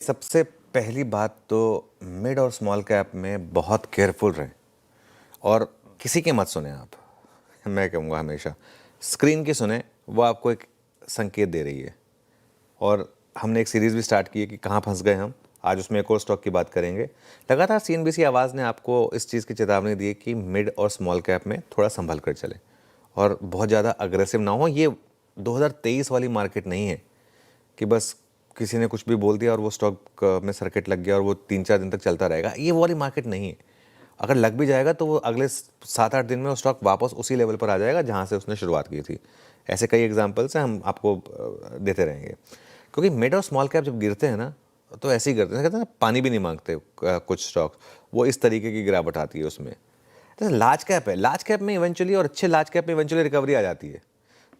सबसे पहली बात तो मिड और स्मॉल कैप में बहुत केयरफुल रहें और किसी की मत सुने आप। मैं कहूँगा हमेशा स्क्रीन की सुने, वो आपको एक संकेत दे रही है। और हमने एक सीरीज़ भी स्टार्ट की है कि कहाँ फंस गए हम। आज उसमें एक और स्टॉक की बात करेंगे। लगातार सीएनबीसी आवाज़ ने आपको इस चीज़ की चेतावनी दी है कि मिड और स्मॉल कैप में थोड़ा संभल कर चले और बहुत ज़्यादा अग्रेसिव ना हो। ये 2023 वाली मार्केट नहीं है कि बस किसी ने कुछ भी बोल दिया और वो स्टॉक में सर्किट लग गया और वो 3-4 दिन तक चलता रहेगा। ये वो वाली मार्केट नहीं है। अगर लग भी जाएगा तो वो अगले 7-8 दिन में वो स्टॉक वापस उसी लेवल पर आ जाएगा जहाँ से उसने शुरुआत की थी। ऐसे कई एग्जांपल्स हैं, हम आपको देते रहेंगे। क्योंकि मिड और स्मॉल कैप जब गिरते हैं ना, तो ऐसे ही गिरते हैं, कहते हैं ना, पानी भी नहीं मांगते कुछ स्टॉक। वो इस तरीके की गिरावट आती है उसमें। जैसे लार्ज कैप है, लार्ज कैप में इवेंचुअली, और अच्छे लार्ज कैप में इवेंचुअली रिकवरी आ जाती है।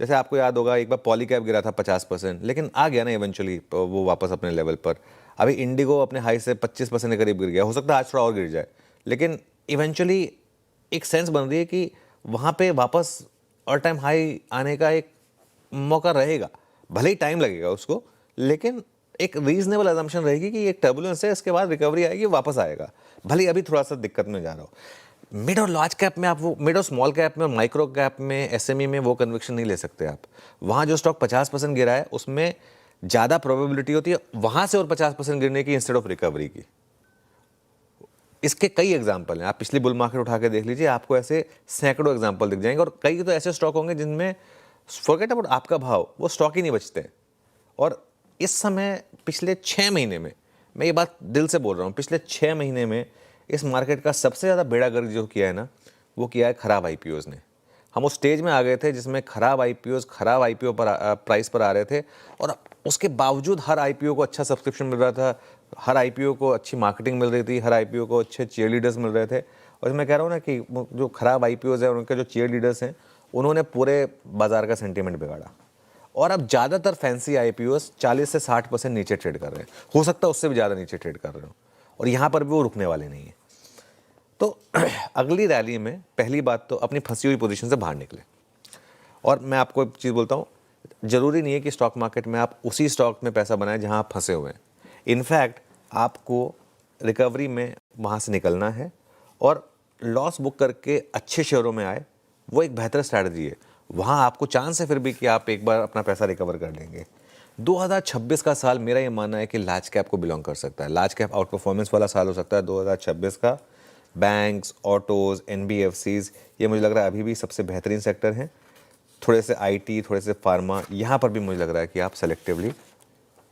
जैसे आपको याद होगा एक बार पॉली कैप गिरा था 50%, लेकिन आ गया ना इवेंचुअली वो वापस अपने लेवल पर। अभी इंडिगो अपने हाई से 25% के करीब गिर गया, हो सकता है आज थोड़ा और गिर जाए, लेकिन इवेंचुअली एक सेंस बन रही है कि वहाँ पे वापस ऑल टाइम हाई आने का एक मौका रहेगा। भले ही टाइम लगेगा उसको, लेकिन एक रीजनेबल अजम्पशन रहेगी कि एक टर्बुलेंस है, इसके बाद रिकवरी आएगी, वापस आएगा, भले अभी थोड़ा सा दिक्कत में जा रहा हो। मिड और लार्ज कैप में आप वो मिड और स्मॉल कैप में और माइक्रो कैप में, एसएमई में वो कन्विक्शन नहीं ले सकते आप। वहाँ जो स्टॉक 50% गिरा है उसमें ज़्यादा प्रोबेबिलिटी होती है वहाँ से और 50% गिरने की इंस्टेड ऑफ रिकवरी की। इसके कई एग्जाम्पल हैं, आप पिछली बुल मार्केट उठा के देख लीजिए, आपको ऐसे सैकड़ों एग्जाम्पल दिख जाएंगे। और कई तो ऐसे स्टॉक होंगे जिनमें फॉरगेट अबाउट आपका भाव, वो स्टॉक ही नहीं बचते। और इस समय पिछले 6 महीने में, मैं ये बात दिल से बोल रहा हूँ, पिछले 6 महीने में इस मार्केट का सबसे ज़्यादा बेड़ा गर्क जो किया है ना, वो किया है खराब आईपीओज़ ने। हम उस स्टेज में आ गए थे जिसमें खराब आईपीओ पर प्राइस पर आ रहे थे, और उसके बावजूद हर आईपीओ को अच्छा सब्सक्रिप्शन मिल रहा था, हर आईपीओ को अच्छी मार्केटिंग मिल रही थी, हर आईपीओ को अच्छे चीयर लीडर्स मिल रहे थे। और मैं कह रहा हूँ ना कि जो खराब आईपीओज़ हैं, उनके जो चीयर लीडर्स हैं, उन्होंने पूरे बाजार का सेंटीमेंट बिगाड़ा। और अब ज़्यादातर फैंसी आईपीओस 40 से 60% नीचे ट्रेड कर रहे हैं, हो सकता है उससे भी ज़्यादा नीचे ट्रेड कर रहे हो, और यहाँ पर भी वो रुकने वाले नहीं है। तो अगली रैली में पहली बात तो अपनी फंसी हुई पोजीशन से बाहर निकले। और मैं आपको एक चीज़ बोलता हूँ, ज़रूरी नहीं है कि स्टॉक मार्केट में आप उसी स्टॉक में पैसा बनाएं जहाँ आप फंसे हुए हैं। इनफैक्ट आपको रिकवरी में वहाँ से निकलना है और लॉस बुक करके अच्छे शेयरों में आए, वो एक बेहतर स्ट्रैटेजी है। वहाँ आपको चांस है फिर भी कि आप एक बार अपना पैसा रिकवर कर लेंगे। 2026 का साल मेरा ये मानना है कि लार्ज कैप को बिलोंग कर सकता है। लार्ज कैप आउट परफॉर्मेंस वाला साल हो सकता है 2026 का। बैंक्स, ऑटोज़, एनबीएफसीज, ये मुझे लग रहा है अभी भी सबसे बेहतरीन सेक्टर हैं। थोड़े से आईटी, थोड़े से फार्मा, यहाँ पर भी मुझे लग रहा है कि आप सेलेक्टिवली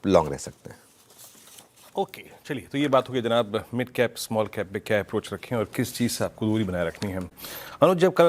लॉन्ग रह सकते हैं। ओके, चलिए, तो ये बात हो गई जनाब मिड कैप स्मॉल कैप में क्या अप्रोच रखें और किस चीज़ से आपको दूरी बनाए रखनी है। अनुज, जब कल